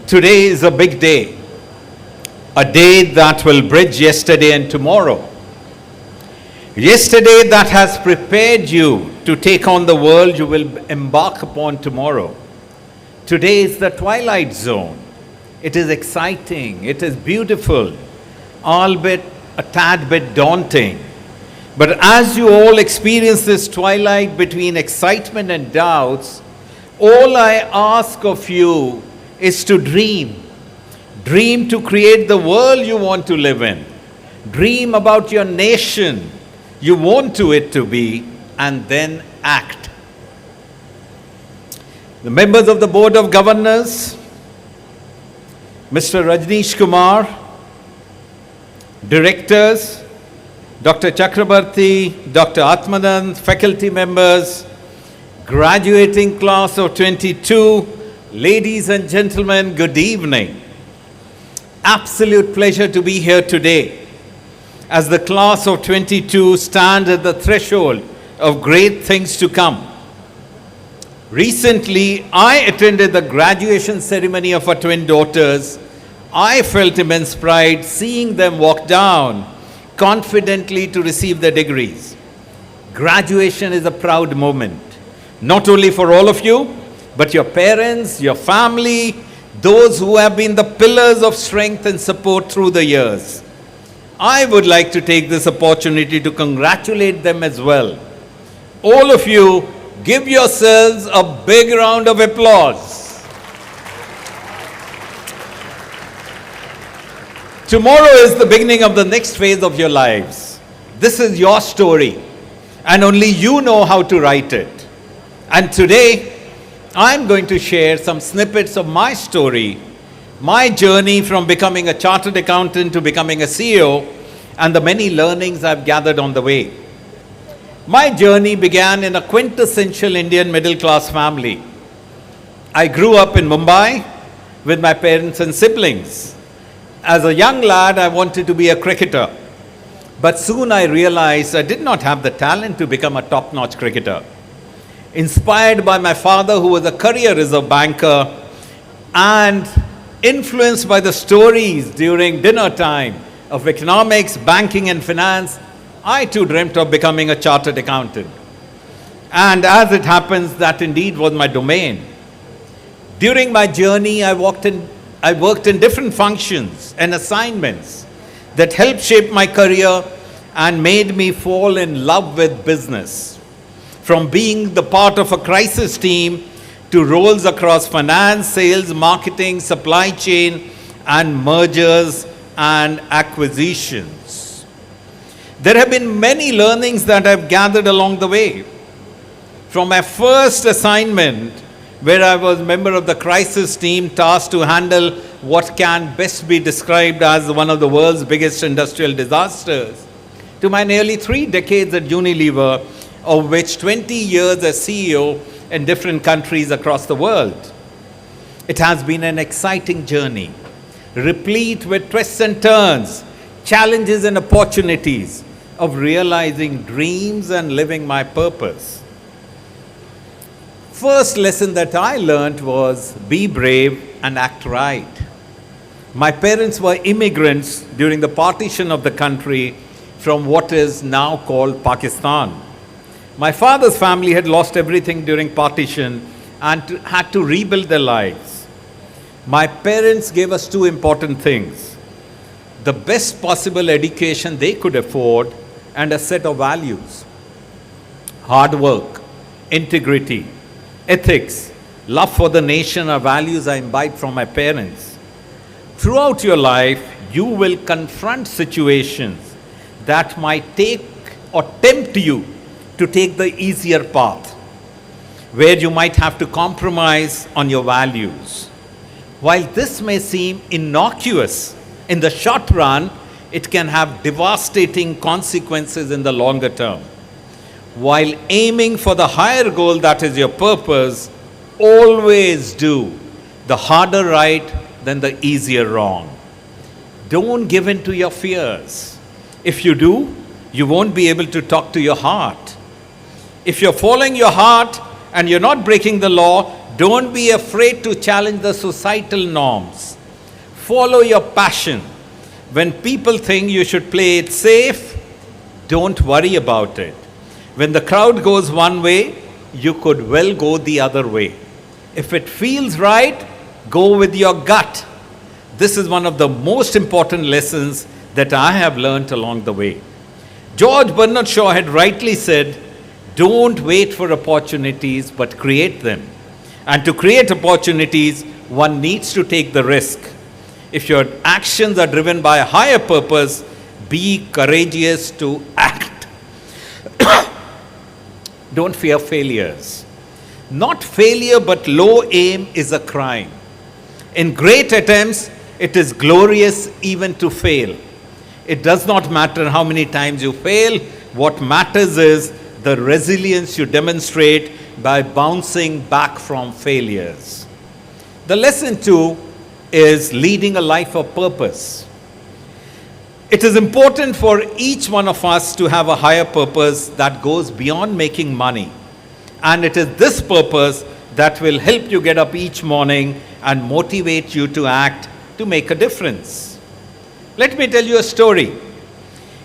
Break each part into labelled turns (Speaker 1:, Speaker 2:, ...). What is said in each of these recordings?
Speaker 1: Today is a big day, a day that will bridge yesterday and tomorrow. Yesterday that has prepared you to take on the world you will embark upon tomorrow. Today is the twilight zone. It is exciting, it is beautiful, albeit a tad bit daunting. But as you all experience this twilight between excitement and doubts, all I ask of you is to dream. Dream to create the world you want to live in. Dream about your nation you want it to be, and then act. The members of the Board of Governors, Mr. Rajneesh Kumar, directors, Dr. Chakrabarti, Dr. Atmanand, faculty members, graduating class of 22, ladies and gentlemen, good evening. Absolute pleasure to be here today as the class of 22 stands at the threshold of great things to come. Recently, I attended the graduation ceremony of our twin daughters. I felt immense pride seeing them walk down confidently to receive their degrees. Graduation is a proud moment, not only for all of you, but your parents, your family, those who have been the pillars of strength and support through the years. I would like to take this opportunity to congratulate them as well. All of you, give yourselves a big round of applause. Tomorrow is the beginning of the next phase of your lives. This is your story, and only you know how to write it. And today, I'm going to share some snippets of my story, my journey from becoming a chartered accountant to becoming a CEO, and the many learnings I've gathered on the way. My journey began in a quintessential Indian middle-class family. I grew up in Mumbai with my parents and siblings. As a young lad, I wanted to be a cricketer. But soon I realized I did not have the talent to become a top-notch cricketer. Inspired by my father, who was a career reserve banker, and influenced by the stories during dinner time of economics, banking and finance, I too dreamt of becoming a chartered accountant. And as it happens, that indeed was my domain. During my journey, I worked in different functions and assignments that helped shape my career and made me fall in love with business. From being the part of a crisis team to roles across finance, sales, marketing, supply chain, and mergers and acquisitions. There have been many learnings that I've gathered along the way. From my first assignment, where I was a member of the crisis team tasked to handle what can best be described as one of the world's biggest industrial disasters, to my nearly 3 decades at Unilever, of which 20 years as CEO in different countries across the world. It has been an exciting journey, replete with twists and turns, challenges and opportunities of realizing dreams and living my purpose. First lesson that I learned was be brave and act right. My parents were immigrants during the partition of the country from what is now called Pakistan. My father's family had lost everything during partition and had to rebuild their lives. My parents gave us 2 important things: the best possible education they could afford and a set of values. Hard work, integrity, ethics, love for the nation are values I imbibed from my parents. Throughout your life, you will confront situations that might take or tempt you to take the easier path, where you might have to compromise on your values. While this may seem innocuous in the short run, it can have devastating consequences in the longer term. While aiming for the higher goal that is your purpose, always do the harder right than the easier wrong. Don't give in to your fears. If you do, you won't be able to talk to your heart. If you're following your heart, and you're not breaking the law, don't be afraid to challenge the societal norms. Follow your passion. When people think you should play it safe, don't worry about it. When the crowd goes one way, you could well go the other way. If it feels right, go with your gut. This is one of the most important lessons that I have learned along the way. George Bernard Shaw had rightly said, don't wait for opportunities, but create them. And to create opportunities, one needs to take the risk. If your actions are driven by a higher purpose, be courageous to act. Don't fear failures. Not failure, but low aim is a crime. In great attempts, it is glorious even to fail. It does not matter how many times you fail. What matters is the resilience you demonstrate by bouncing back from failures. The lesson 2 is leading a life of purpose. It is important for each one of us to have a higher purpose that goes beyond making money. And it is this purpose that will help you get up each morning and motivate you to act to make a difference. Let me tell you a story.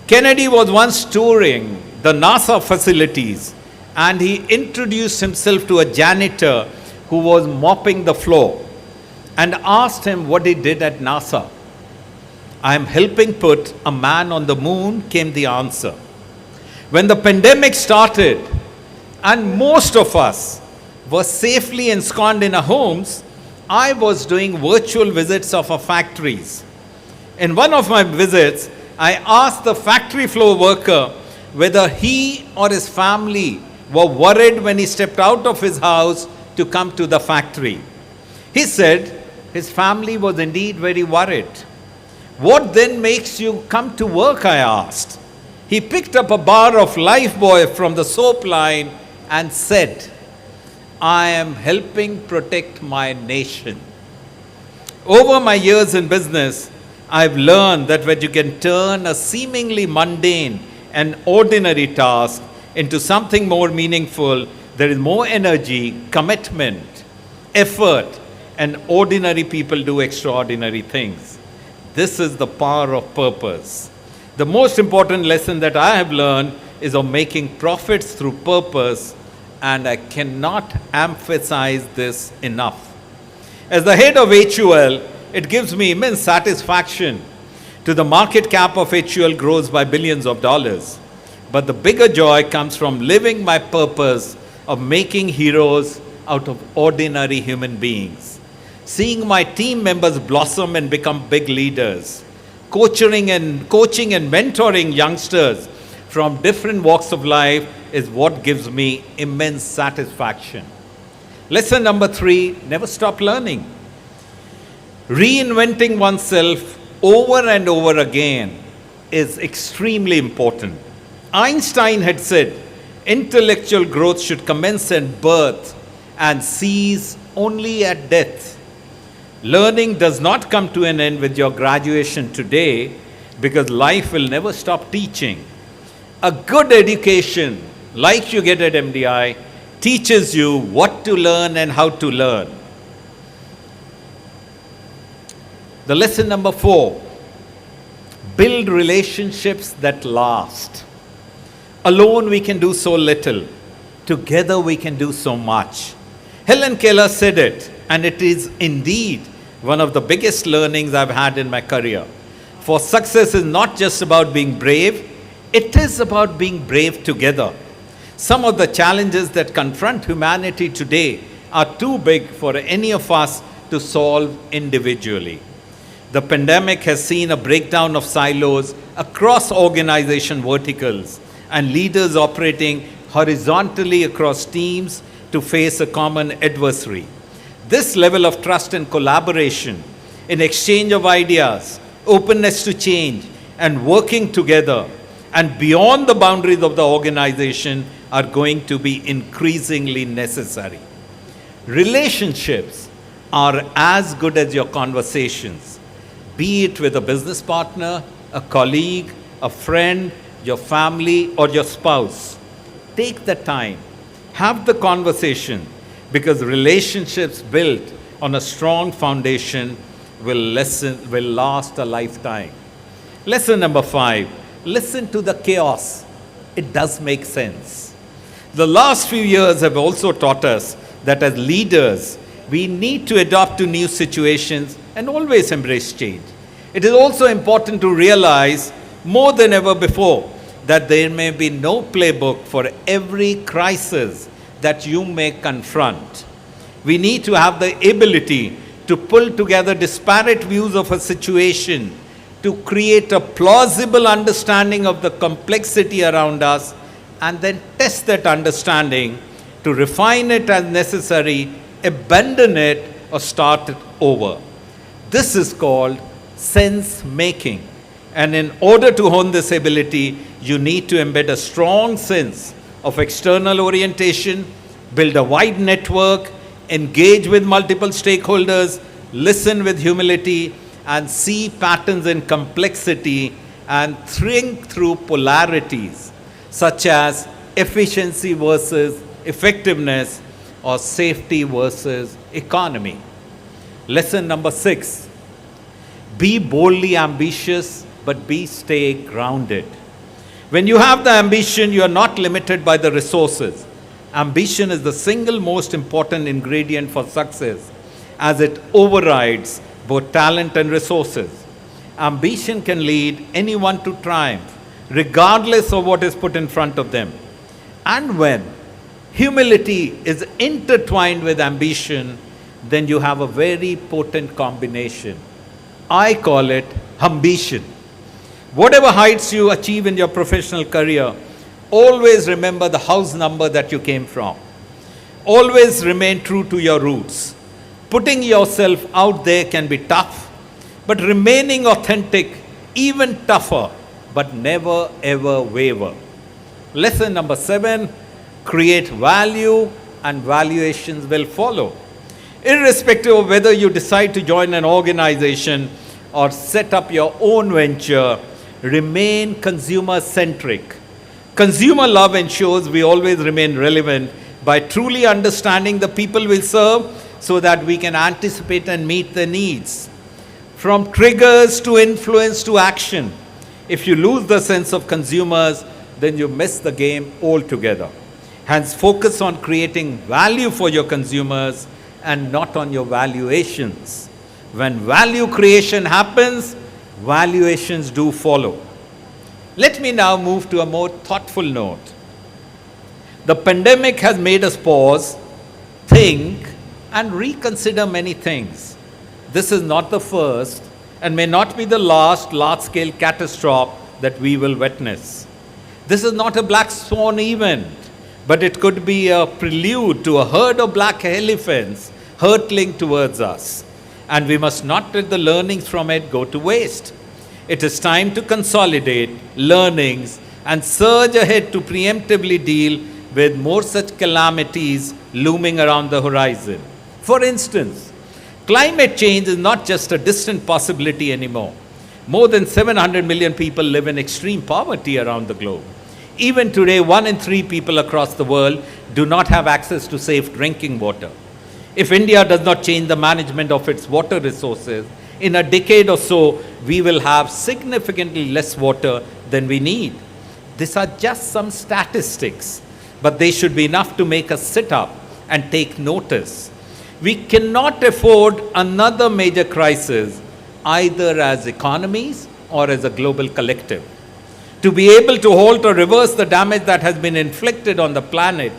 Speaker 1: Kennedy was once touring the NASA facilities, and he introduced himself to a janitor who was mopping the floor and asked him what he did at NASA. I am helping put a man on the moon, came the answer. When the pandemic started and most of us were safely ensconced in our homes, I was doing virtual visits of our factories. In one of my visits, I asked the factory floor worker whether he or his family were worried when he stepped out of his house to come to the factory. He said his family was indeed very worried. What then makes you come to work, I asked. He picked up a bar of Lifebuoy from the soap line and said, I am helping protect my nation. Over my years in business, I've learned that when you can turn a seemingly mundane and ordinary task into something more meaningful, there is more energy, commitment, effort, and ordinary people do extraordinary things. This is the power of purpose. The most important lesson that I have learned is of making profits through purpose, and I cannot emphasize this enough. As the head of HUL, it gives me immense satisfaction to the market cap of HUL grows by billions of dollars. But the bigger joy comes from living my purpose of making heroes out of ordinary human beings. Seeing my team members blossom and become big leaders, coaching and mentoring youngsters from different walks of life is what gives me immense satisfaction. Lesson number 3, never stop learning. Reinventing oneself over and over again is extremely important. Einstein had said, intellectual growth should commence at birth and cease only at death. Learning does not come to an end with your graduation today, because life will never stop teaching. A good education, like you get at MDI, teaches you what to learn and how to learn. The lesson number 4, build relationships that last. Alone we can do so little. Together we can do so much. Helen Keller said it, and it is indeed one of the biggest learnings I've had in my career. For success is not just about being brave, it is about being brave together. Some of the challenges that confront humanity today are too big for any of us to solve individually. The pandemic has seen a breakdown of silos across organization verticals and leaders operating horizontally across teams to face a common adversary. This level of trust and collaboration in exchange of ideas, openness to change, and working together and beyond the boundaries of the organization are going to be increasingly necessary. Relationships are as good as your conversations, be it with a business partner, a colleague, a friend, your family, or your spouse. Take the time. Have the conversation, because relationships built on a strong foundation will last a lifetime. Lesson number 5, listen to the chaos. It does make sense. The last few years have also taught us that as leaders, we need to adapt to new situations and always embrace change. It is also important to realize more than ever before that there may be no playbook for every crisis that you may confront. We need to have the ability to pull together disparate views of a situation to create a plausible understanding of the complexity around us, and then test that understanding to refine it as necessary, abandon it, or start it over. This is called sense making. And in order to hone this ability, you need to embed a strong sense of external orientation, build a wide network, engage with multiple stakeholders, listen with humility, and see patterns in complexity, and think through polarities such as efficiency versus effectiveness or safety versus economy. Lesson number 6, be boldly ambitious, but stay grounded. When you have the ambition, you are not limited by the resources. Ambition is the single most important ingredient for success, as it overrides both talent and resources. Ambition can lead anyone to triumph, regardless of what is put in front of them. And when humility is intertwined with ambition, then you have a very potent combination. I call it humbition. Whatever heights you achieve in your professional career, always remember the house number that you came from. Always remain true to your roots. Putting yourself out there can be tough, but remaining authentic, even tougher, but never ever waver. Lesson number 7, create value and valuations will follow. Irrespective of whether you decide to join an organization or set up your own venture, remain consumer-centric. Consumer love ensures we always remain relevant by truly understanding the people we serve so that we can anticipate and meet their needs. From triggers to influence to action, if you lose the sense of consumers, then you miss the game altogether. Hence, focus on creating value for your consumers and not on your valuations. When value creation happens, valuations do follow. Let me now move to a more thoughtful note. The pandemic has made us pause, think, and reconsider many things. This is not the first and may not be the last large-scale catastrophe that we will witness. This is not a black swan event, but it could be a prelude to a herd of black elephants hurtling towards us. And we must not let the learnings from it go to waste. It is time to consolidate learnings and surge ahead to preemptively deal with more such calamities looming around the horizon. For instance, climate change is not just a distant possibility anymore. More than 700 million people live in extreme poverty around the globe. Even today, 1 in 3 people across the world do not have access to safe drinking water. If India does not change the management of its water resources, in a decade or so, we will have significantly less water than we need. These are just some statistics, but they should be enough to make us sit up and take notice. We cannot afford another major crisis, either as economies or as a global collective. To be able to halt or reverse the damage that has been inflicted on the planet,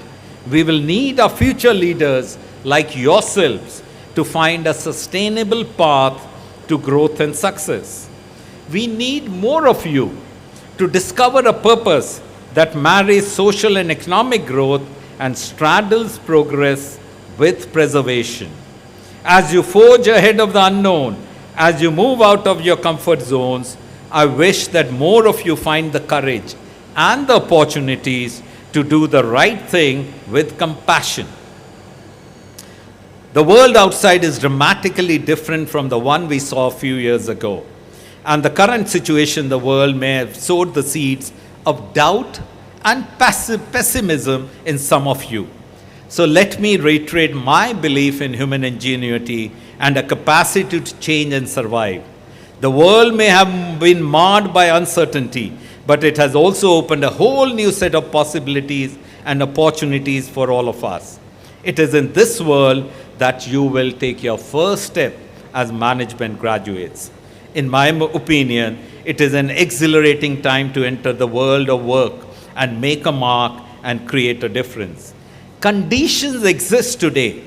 Speaker 1: we will need our future leaders like yourselves to find a sustainable path to growth and success. We need more of you to discover a purpose that marries social and economic growth and straddles progress with preservation. As you forge ahead of the unknown, as you move out of your comfort zones, I wish that more of you find the courage and the opportunities to do the right thing with compassion. The world outside is dramatically different from the one we saw a few years ago. And the current situation in the world may have sowed the seeds of doubt and pessimism in some of you. So let me reiterate my belief in human ingenuity and a capacity to change and survive. The world may have been marred by uncertainty, but it has also opened a whole new set of possibilities and opportunities for all of us. It is in this world that you will take your first step as management graduates. In my opinion, it is an exhilarating time to enter the world of work and make a mark and create a difference. Conditions exist today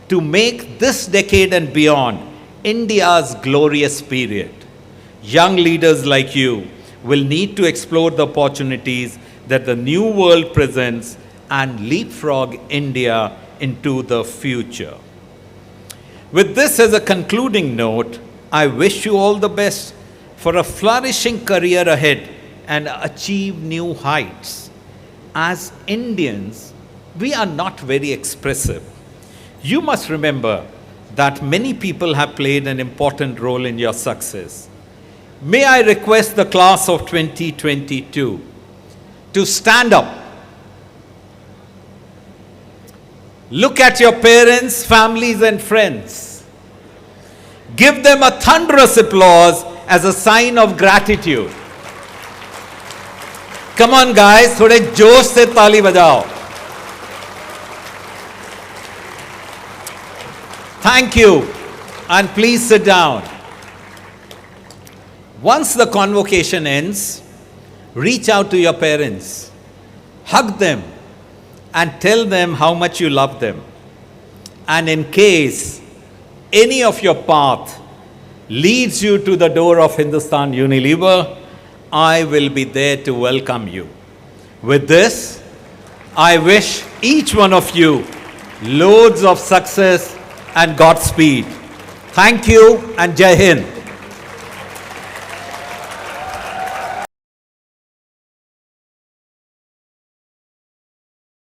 Speaker 1: to make this decade and beyond India's glorious period. Young leaders like you will need to explore the opportunities that the new world presents and leapfrog India into the future. With this as a concluding note, I wish you all the best for a flourishing career ahead and achieve new heights. As Indians, we are not very expressive. You must remember that many people have played an important role in your success. May I request the class of 2022 to stand up. Look at your parents, families, and friends. Give them a thunderous applause as a sign of gratitude. Come on guys, थोड़े जोश से ताली बजाओ. Thank you, and please sit down. Once the convocation ends, reach out to your parents, hug them, and tell them how much you love them. And in case any of your path leads you to the door of Hindustan Unilever, I will be there to welcome you. With this, I wish each one of you loads of success and Godspeed. Thank you and Jai Hind.